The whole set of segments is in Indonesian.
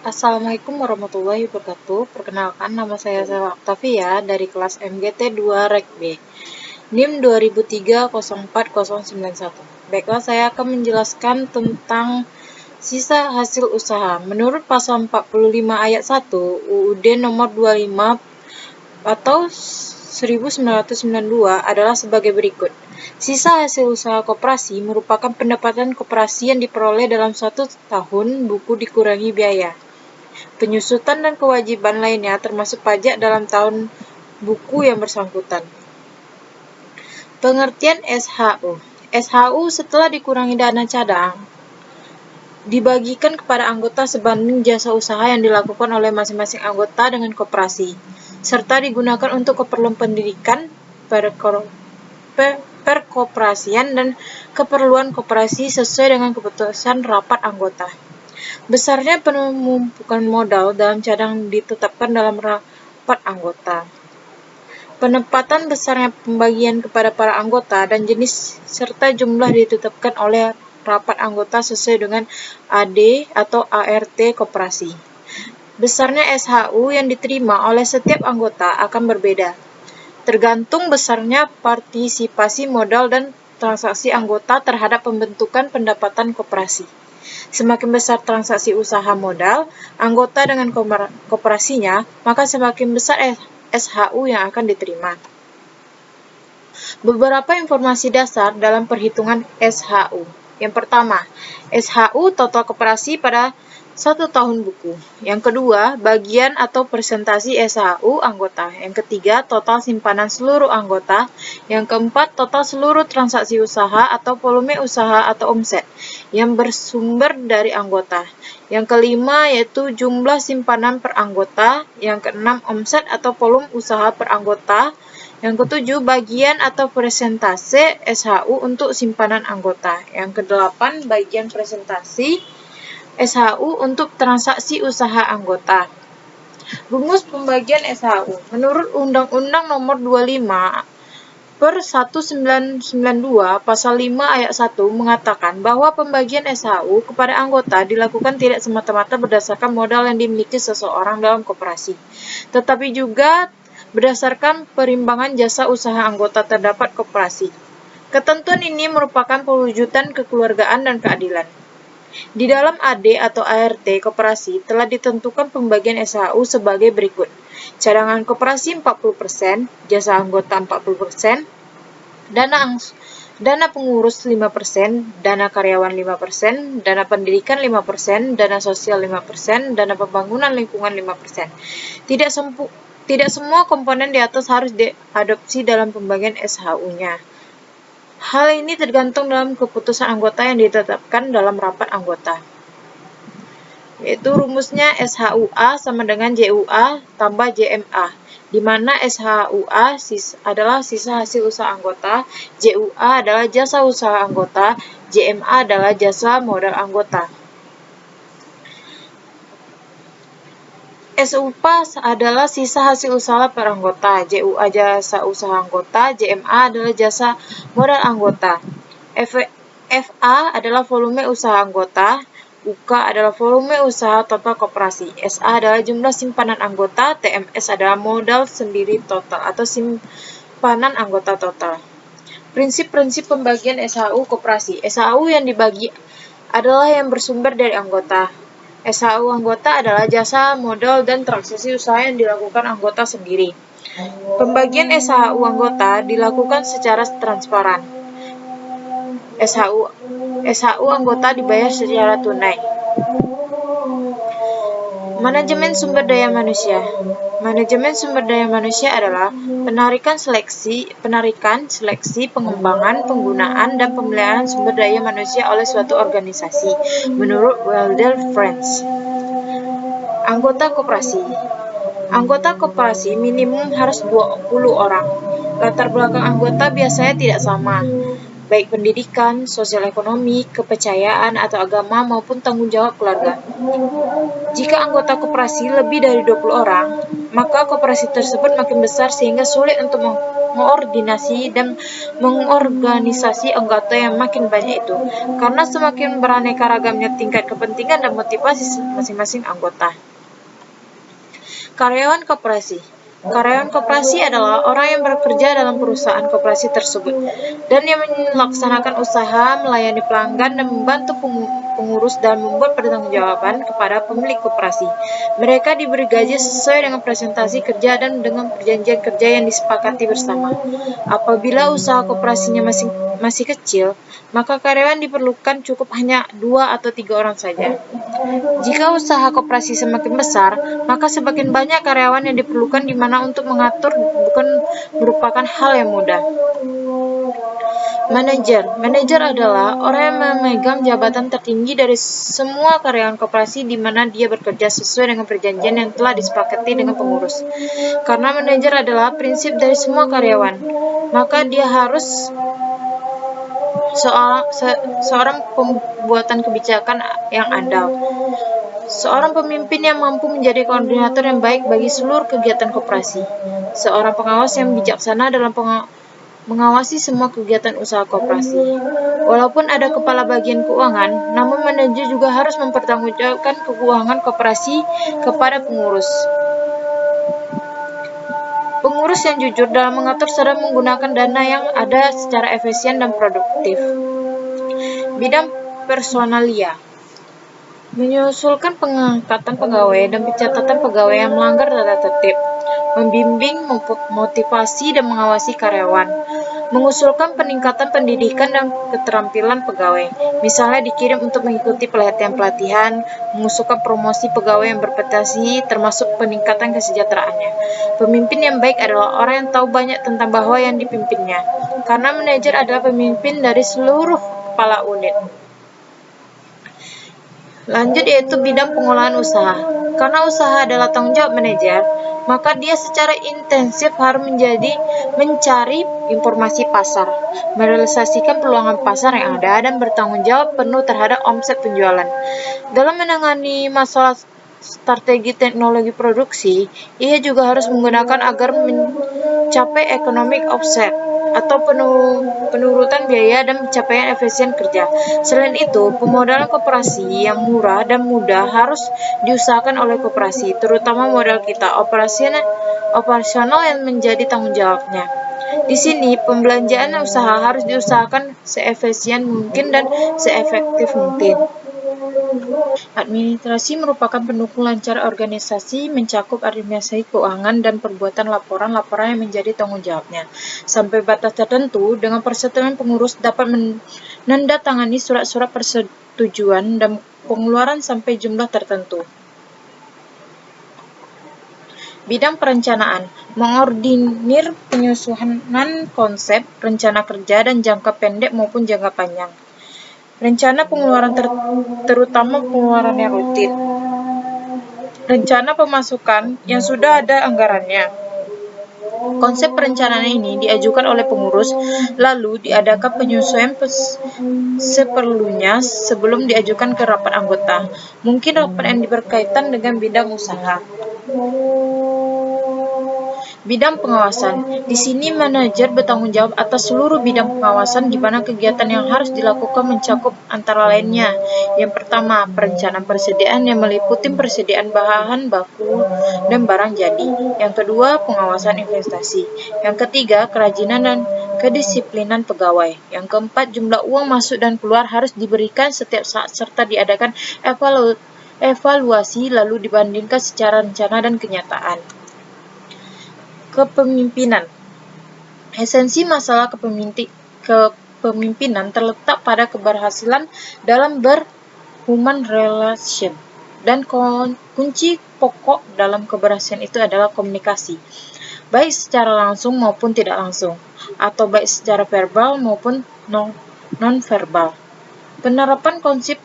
Assalamualaikum warahmatullahi wabarakatuh. Perkenalkan, nama saya Sarah Octavia dari kelas MGT 2 Rek B, NIM 20030491. Baiklah, saya akan menjelaskan tentang sisa hasil usaha. Menurut pasal 45 ayat 1 UUD nomor 25 atau 1992 adalah sebagai berikut. Sisa hasil usaha koperasi merupakan pendapatan koperasi yang diperoleh dalam 1 tahun buku dikurangi biaya, penyusutan dan kewajiban lainnya termasuk pajak dalam tahun buku yang bersangkutan. Pengertian SHU. SHU setelah dikurangi dana cadang dibagikan kepada anggota sebanding jasa usaha yang dilakukan oleh masing-masing anggota dengan koperasi, serta digunakan untuk keperluan pendidikan, perkoperasian, dan keperluan koperasi sesuai dengan keputusan rapat anggota. Besarnya penumpukan modal dalam cadang ditetapkan dalam rapat anggota. Penempatan besarnya pembagian kepada para anggota dan jenis serta jumlah ditetapkan oleh rapat anggota sesuai dengan AD atau ART koperasi. Besarnya SHU yang diterima oleh setiap anggota akan berbeda, tergantung besarnya partisipasi modal dan transaksi anggota terhadap pembentukan pendapatan koperasi. Semakin besar transaksi usaha modal anggota dengan koperasinya, maka semakin besar SHU yang akan diterima. Beberapa informasi dasar dalam perhitungan SHU. Yang pertama, SHU total koperasi pada 1 tahun buku. Yang kedua, bagian atau persentasi SHU anggota. Yang ketiga, total simpanan seluruh anggota. Yang keempat, total seluruh transaksi usaha atau volume usaha atau omset yang bersumber dari anggota. Yang kelima, yaitu jumlah simpanan per anggota. Yang keenam, omset atau volume usaha per anggota. Yang ketujuh, bagian atau persentase SHU untuk simpanan anggota. Yang kedelapan, bagian persentase SHU untuk transaksi usaha anggota. Rumus pembagian SHU. Menurut Undang-Undang Nomor 25/1992 Pasal 5 Ayat 1 mengatakan bahwa pembagian SHU kepada anggota dilakukan tidak semata-mata berdasarkan modal yang dimiliki seseorang dalam koperasi, tetapi juga berdasarkan perimbangan jasa usaha anggota terdapat koperasi. Ketentuan ini merupakan pewujudan kekeluargaan dan keadilan. Di dalam AD atau ART koperasi telah ditentukan pembagian SHU sebagai berikut. Cadangan koperasi 40%, jasa anggota 40%, dana pengurus 5%, dana karyawan 5%, dana pendidikan 5%, dana sosial 5%, dana pembangunan lingkungan 5%. Tidak semua komponen di atas harus diadopsi dalam pembagian SHU-nya. Hal ini tergantung dalam keputusan anggota yang ditetapkan dalam rapat anggota. Yaitu rumusnya SHUA sama dengan JUA tambah JMA, di mana SHUA adalah sisa hasil usaha anggota, JUA adalah jasa usaha anggota, JMA adalah jasa modal anggota. SUPA adalah sisa hasil usaha per anggota, JUA jasa usaha anggota, JMA adalah jasa modal anggota, FA adalah volume usaha anggota, UK adalah volume usaha total koperasi, SA adalah jumlah simpanan anggota, TMS adalah modal sendiri total atau simpanan anggota total. Prinsip-prinsip pembagian SHU koperasi. SHU yang dibagi adalah yang bersumber dari anggota. SHU anggota adalah jasa, modal, dan transaksi usaha yang dilakukan anggota sendiri. Pembagian SHU anggota dilakukan secara transparan. SHU anggota dibayar secara tunai. Manajemen sumber daya manusia. Manajemen sumber daya manusia adalah penarikan, seleksi, pengembangan, penggunaan, dan pemeliharaan sumber daya manusia oleh suatu organisasi menurut Wilder Friends. Anggota koperasi. Anggota koperasi minimum harus 20 orang. Latar belakang anggota biasanya tidak sama, baik pendidikan, sosial ekonomi, kepercayaan atau agama maupun tanggung jawab keluarga. Jika anggota koperasi lebih dari 20 orang, maka koperasi tersebut makin besar sehingga sulit untuk mengordinasi dan mengorganisasi anggota yang makin banyak itu, karena semakin beraneka ragamnya tingkat kepentingan dan motivasi masing-masing anggota. Karyawan koperasi. Karyawan koperasi adalah orang yang bekerja dalam perusahaan koperasi tersebut dan yang melaksanakan usaha, melayani pelanggan, dan membantu pengurus dan membuat pertanggungjawaban kepada pemilik koperasi. Mereka diberi gaji sesuai dengan presentasi kerja dan dengan perjanjian kerja yang disepakati bersama. Apabila usaha koperasinya masih kecil, maka karyawan diperlukan cukup hanya 2 atau 3 orang saja. Jika usaha koperasi semakin besar, maka semakin banyak karyawan yang diperlukan, di mana untuk mengatur bukan merupakan hal yang mudah. Manajer. Manajer adalah orang yang memegang jabatan tertinggi dari semua karyawan koperasi, di mana dia bekerja sesuai dengan perjanjian yang telah disepakati dengan pengurus. Karena manajer adalah prinsip dari semua karyawan, maka dia harus seorang pembuatan kebijakan yang andal. Seorang pemimpin yang mampu menjadi koordinator yang baik bagi seluruh kegiatan koperasi. Seorang pengawas yang bijaksana dalam mengawasi semua kegiatan usaha koperasi. Walaupun ada kepala bagian keuangan, namun manajer juga harus mempertanggungjawabkan keuangan koperasi kepada pengurus. Pengurus yang jujur dalam mengatur serta menggunakan dana yang ada secara efisien dan produktif. Bidang personalia. Mengusulkan pengangkatan pegawai dan pencatatan pegawai yang melanggar tata tertib. Membimbing, motivasi, dan mengawasi karyawan. Mengusulkan peningkatan pendidikan dan keterampilan pegawai, misalnya dikirim untuk mengikuti pelatihan-pelatihan, mengusulkan promosi pegawai yang berprestasi, termasuk peningkatan kesejahteraannya. Pemimpin yang baik adalah orang yang tahu banyak tentang bahwa yang dipimpinnya, karena manajer adalah pemimpin dari seluruh kepala unit. Lanjut yaitu bidang pengolahan usaha. Karena usaha adalah tanggung jawab manajer, maka dia secara intensif harus mencari informasi pasar, merealisasikan peluang pasar yang ada, dan bertanggung jawab penuh terhadap omset penjualan. Dalam menangani masalah strategi teknologi produksi, ia juga harus menggunakan agar mencapai economic offset atau penurutan biaya dan pencapaian efisien kerja. Selain itu, pemodalan koperasi yang murah dan mudah harus diusahakan oleh koperasi, terutama modal kita operasional yang menjadi tanggung jawabnya. Di sini, pembelanjaan usaha harus diusahakan seefisien mungkin dan seefektif mungkin. Administrasi merupakan pendukung lancar organisasi, mencakup administrasi keuangan dan perbuatan laporan-laporan yang menjadi tanggung jawabnya. Sampai batas tertentu, dengan persetujuan pengurus dapat menandatangani surat-surat persetujuan dan pengeluaran sampai jumlah tertentu. Bidang perencanaan, mengordinir penyusunan konsep, rencana kerja, dan jangka pendek maupun jangka panjang. Rencana pengeluaran terutama pengeluaran yang rutin. Rencana pemasukan yang sudah ada anggarannya. Konsep perencanaan ini diajukan oleh pengurus, lalu diadakan penyesuaian seperlunya sebelum diajukan ke rapat anggota. Mungkin rapat yang berkaitan dengan bidang usaha. Bidang pengawasan. Di sini manajer bertanggung jawab atas seluruh bidang pengawasan, di mana kegiatan yang harus dilakukan mencakup antara lainnya. Yang pertama, perencanaan persediaan yang meliputi persediaan bahan baku dan barang jadi. Yang kedua, pengawasan investasi. Yang ketiga, kerajinan dan kedisiplinan pegawai. Yang keempat, jumlah uang masuk dan keluar harus diberikan setiap saat serta diadakan evaluasi lalu dibandingkan secara rencana dan kenyataan. Kepemimpinan. Esensi masalah kepemimpinan terletak pada keberhasilan dalam human relation, dan kunci pokok dalam keberhasilan itu adalah komunikasi, baik secara langsung maupun tidak langsung, atau baik secara verbal maupun non-verbal. Penerapan konsep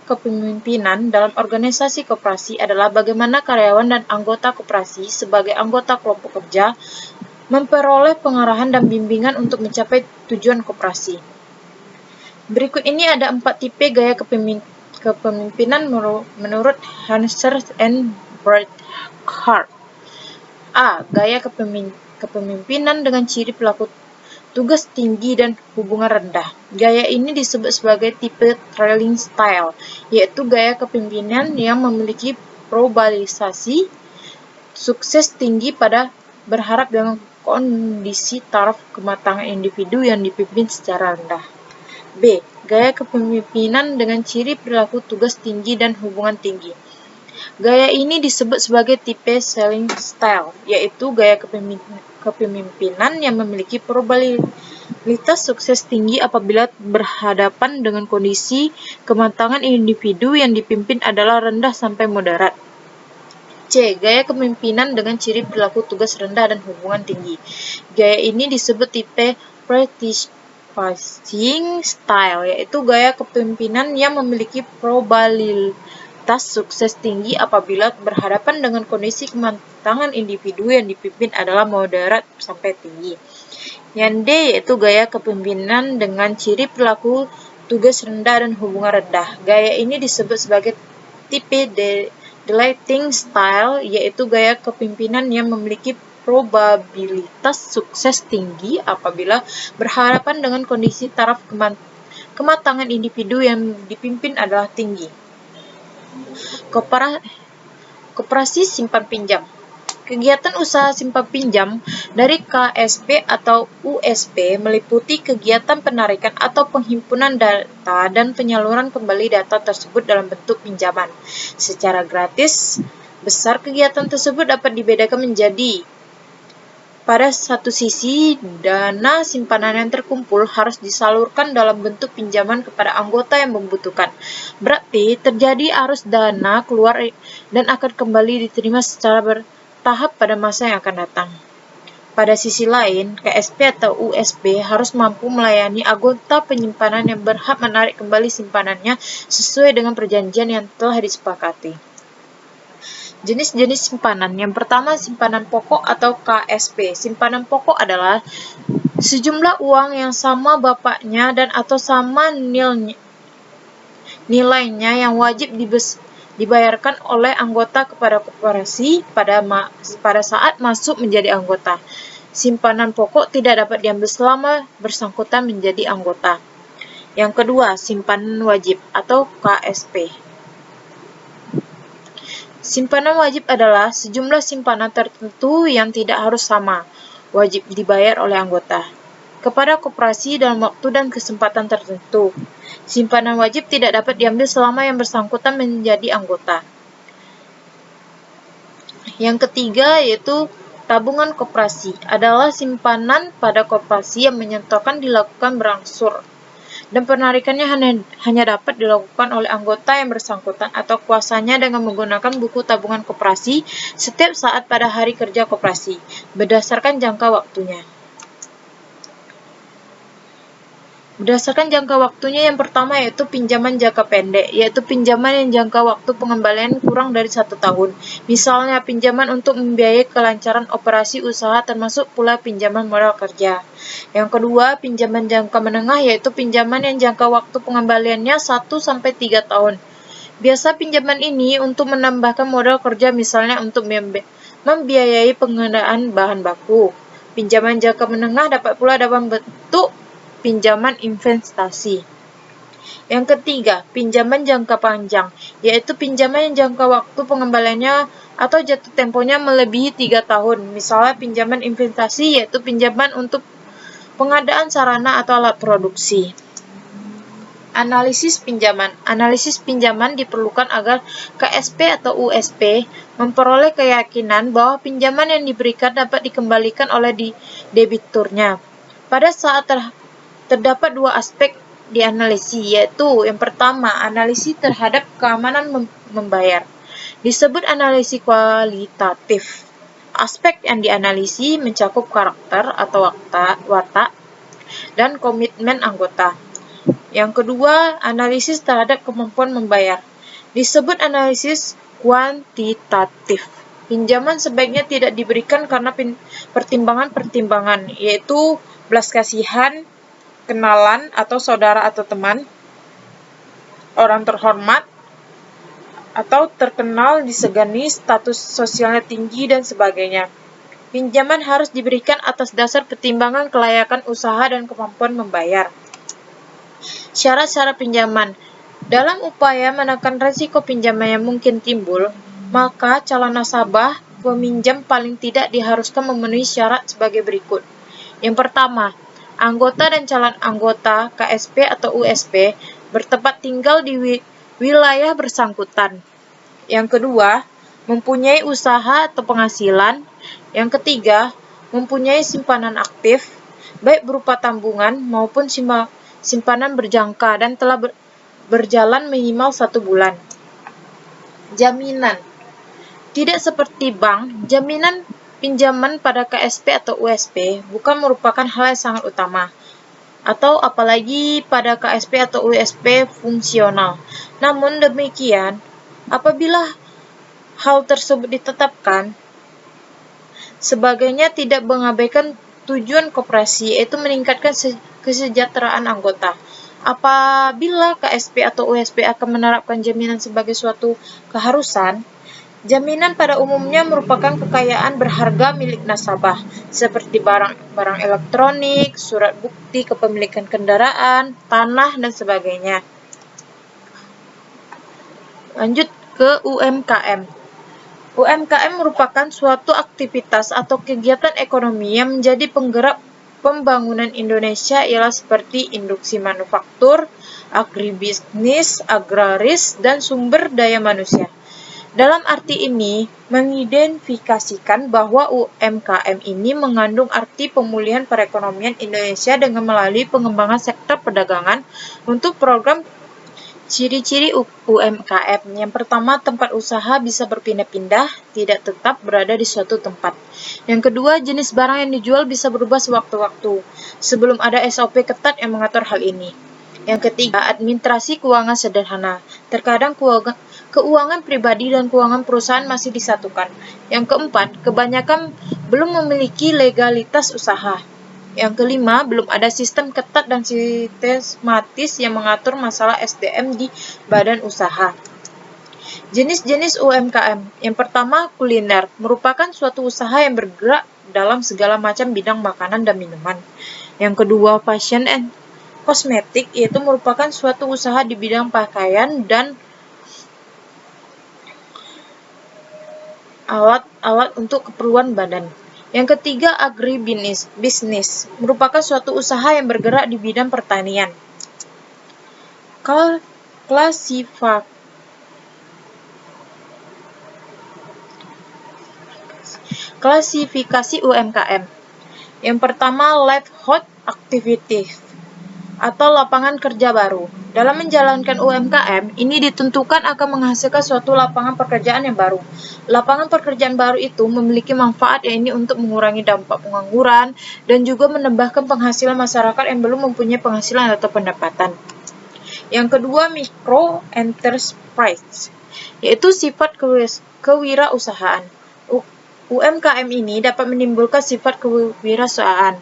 kepemimpinan dalam organisasi koperasi adalah bagaimana karyawan dan anggota koperasi sebagai anggota kelompok kerja memperoleh pengarahan dan bimbingan untuk mencapai tujuan koperasi. Berikut ini ada 4 tipe gaya kepemimpinan menurut Hanser and Breithart. A. Gaya kepemimpinan dengan ciri perilaku tugas tinggi dan hubungan rendah. Gaya ini disebut sebagai tipe trailing style, yaitu gaya kepemimpinan yang memiliki probabilisasi sukses tinggi pada berharap dengan kondisi taraf kematangan individu yang dipimpin secara rendah. B. Gaya kepemimpinan dengan ciri perilaku tugas tinggi dan hubungan tinggi. Gaya ini disebut sebagai tipe selling style, yaitu gaya kepemimpinan yang memiliki probabilitas sukses tinggi apabila berhadapan dengan kondisi kematangan individu yang dipimpin adalah rendah sampai moderat. C. Gaya kepemimpinan dengan ciri perilaku tugas rendah dan hubungan tinggi. Gaya ini disebut tipe participating style, yaitu gaya kepemimpinan yang memiliki probabilitas sukses tinggi apabila berhadapan dengan kondisi kematangan individu yang dipimpin adalah moderat sampai tinggi. Yang D yaitu gaya kepemimpinan dengan ciri perilaku tugas rendah dan hubungan rendah. Gaya ini disebut sebagai tipe deleting style, yaitu gaya kepemimpinan yang memiliki probabilitas sukses tinggi apabila berhadapan dengan kondisi taraf kematangan individu yang dipimpin adalah tinggi. Koperasi simpan pinjam. Kegiatan usaha simpan pinjam dari KSP atau USP meliputi kegiatan penarikan atau penghimpunan data dan penyaluran kembali data tersebut dalam bentuk pinjaman secara gratis. Besar kegiatan tersebut dapat dibedakan menjadi: pada satu sisi, dana simpanan yang terkumpul harus disalurkan dalam bentuk pinjaman kepada anggota yang membutuhkan. Berarti terjadi arus dana keluar dan akan kembali diterima secara bertahap pada masa yang akan datang. Pada sisi lain, KSP atau USP harus mampu melayani anggota penyimpanan yang berhak menarik kembali simpanannya sesuai dengan perjanjian yang telah disepakati. Jenis-jenis simpanan. Yang pertama, simpanan pokok atau KSP. Simpanan pokok adalah sejumlah uang yang sama bapaknya dan atau sama nilainya yang wajib dibayarkan oleh anggota kepada koperasi pada saat masuk menjadi anggota. Simpanan pokok tidak dapat diambil selama bersangkutan menjadi anggota. Yang kedua, simpanan wajib atau KSP. Simpanan wajib adalah sejumlah simpanan tertentu yang tidak harus sama, wajib dibayar oleh anggota kepada koperasi dalam waktu dan kesempatan tertentu. Simpanan wajib tidak dapat diambil selama yang bersangkutan menjadi anggota. Yang ketiga yaitu tabungan koperasi, adalah simpanan pada koperasi yang menyertakan dilakukan berangsur dan penarikannya hanya dapat dilakukan oleh anggota yang bersangkutan atau kuasanya dengan menggunakan buku tabungan koperasi setiap saat pada hari kerja koperasi, berdasarkan jangka waktunya. Berdasarkan jangka waktunya, yang pertama yaitu pinjaman jangka pendek, yaitu pinjaman yang jangka waktu pengembalian kurang dari 1 tahun. Misalnya, pinjaman untuk membiayai kelancaran operasi usaha termasuk pula pinjaman modal kerja. Yang kedua, pinjaman jangka menengah, yaitu pinjaman yang jangka waktu pengembaliannya 1-3 tahun. Biasa pinjaman ini untuk menambahkan modal kerja, misalnya untuk membiayai pengadaan bahan baku. Pinjaman jangka menengah dapat pula dalam bentuk pinjaman investasi. Yang ketiga, pinjaman jangka panjang, yaitu pinjaman yang jangka waktu pengembaliannya atau jatuh temponya melebihi 3 tahun. Misalnya pinjaman investasi, yaitu pinjaman untuk pengadaan sarana atau alat produksi. Analisis pinjaman. Analisis pinjaman diperlukan agar KSP atau USP memperoleh keyakinan bahwa pinjaman yang diberikan dapat dikembalikan oleh debiturnya. Pada saat terdapat 2 aspek dianalisis, yaitu yang pertama, analisis terhadap keamanan membayar. Disebut analisis kualitatif. Aspek yang dianalisis mencakup karakter atau watak dan komitmen anggota. Yang kedua, analisis terhadap kemampuan membayar. Disebut analisis kuantitatif. Pinjaman sebaiknya tidak diberikan karena pertimbangan-pertimbangan, yaitu belas kasihan, kenalan atau saudara atau teman, orang terhormat, atau terkenal disegani, status sosialnya tinggi, dan sebagainya. Pinjaman harus diberikan atas dasar pertimbangan kelayakan usaha dan kemampuan membayar. Syarat-syarat pinjaman. Dalam upaya menekan risiko pinjaman yang mungkin timbul, maka calon nasabah peminjam paling tidak diharuskan memenuhi syarat sebagai berikut. Yang pertama, anggota dan calon anggota KSP atau USP bertempat tinggal di wilayah bersangkutan. Yang kedua, mempunyai usaha atau penghasilan. Yang ketiga, mempunyai simpanan aktif, baik berupa tabungan maupun simpanan berjangka dan telah berjalan minimal 1 bulan. Jaminan. Tidak seperti bank, jaminan pinjaman pada KSP atau USP bukan merupakan hal yang sangat utama, atau apalagi pada KSP atau USP fungsional. Namun demikian, apabila hal tersebut ditetapkan, sebagainya tidak mengabaikan tujuan koperasi, yaitu meningkatkan kesejahteraan anggota. Apabila KSP atau USP akan menerapkan jaminan sebagai suatu keharusan, jaminan pada umumnya merupakan kekayaan berharga milik nasabah, seperti barang elektronik, surat bukti kepemilikan kendaraan, tanah, dan sebagainya. Lanjut ke UMKM. UMKM merupakan suatu aktivitas atau kegiatan ekonomi yang menjadi penggerak pembangunan Indonesia, ialah seperti industri manufaktur, agribisnis, agraris, dan sumber daya manusia. Dalam arti ini, mengidentifikasikan bahwa UMKM ini mengandung arti pemulihan perekonomian Indonesia dengan melalui pengembangan sektor perdagangan untuk program. Ciri-ciri UMKM. Yang pertama, tempat usaha bisa berpindah-pindah, tidak tetap berada di suatu tempat. Yang kedua, jenis barang yang dijual bisa berubah sewaktu-waktu, sebelum ada SOP ketat yang mengatur hal ini. Yang ketiga, administrasi keuangan sederhana. Terkadang keuangan pribadi dan keuangan perusahaan masih disatukan. Yang keempat, kebanyakan belum memiliki legalitas usaha. Yang kelima, belum ada sistem ketat dan sistematis yang mengatur masalah SDM di badan usaha. Jenis-jenis UMKM. Yang pertama, kuliner, merupakan suatu usaha yang bergerak dalam segala macam bidang makanan dan minuman. Yang kedua, fashion and kosmetik, yaitu merupakan suatu usaha di bidang pakaian dan alat-alat untuk keperluan badan. Yang ketiga, agribisnis, merupakan suatu usaha yang bergerak di bidang pertanian. Klasifikasi UMKM. Yang pertama, livelihood activities atau lapangan kerja baru. Dalam menjalankan UMKM, ini ditentukan akan menghasilkan suatu lapangan pekerjaan yang baru. Lapangan pekerjaan baru itu memiliki manfaat, yaitu untuk mengurangi dampak pengangguran dan juga menambahkan penghasilan masyarakat yang belum mempunyai penghasilan atau pendapatan. Yang kedua, micro enterprise, yaitu sifat kewirausahaan. UMKM ini dapat menimbulkan sifat kewirausahaan.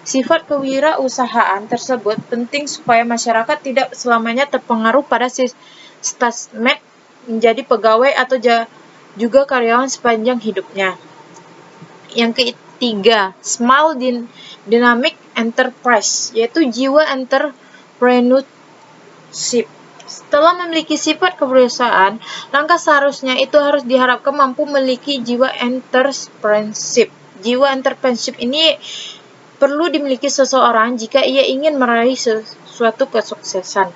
Sifat kewirausahaan tersebut penting supaya masyarakat tidak selamanya terpengaruh pada stagnan menjadi pegawai atau juga karyawan sepanjang hidupnya. Yang ketiga, small dynamic enterprise, yaitu jiwa entrepreneurship. Setelah memiliki sifat kewirausahaan, langkah seharusnya itu harus diharapkan mampu memiliki jiwa entrepreneurship. Jiwa entrepreneurship ini perlu dimiliki seseorang jika ia ingin meraih suatu kesuksesan.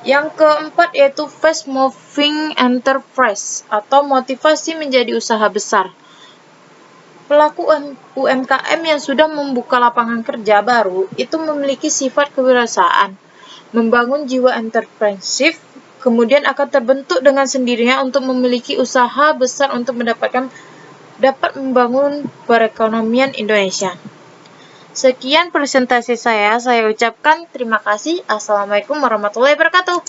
Yang keempat yaitu fast moving enterprise atau motivasi menjadi usaha besar. Pelaku UMKM yang sudah membuka lapangan kerja baru itu memiliki sifat kewirausahaan, membangun jiwa entrepreneurship, kemudian akan terbentuk dengan sendirinya untuk memiliki usaha besar untuk dapat membangun perekonomian Indonesia. Sekian presentasi saya ucapkan terima kasih. Assalamualaikum warahmatullahi wabarakatuh.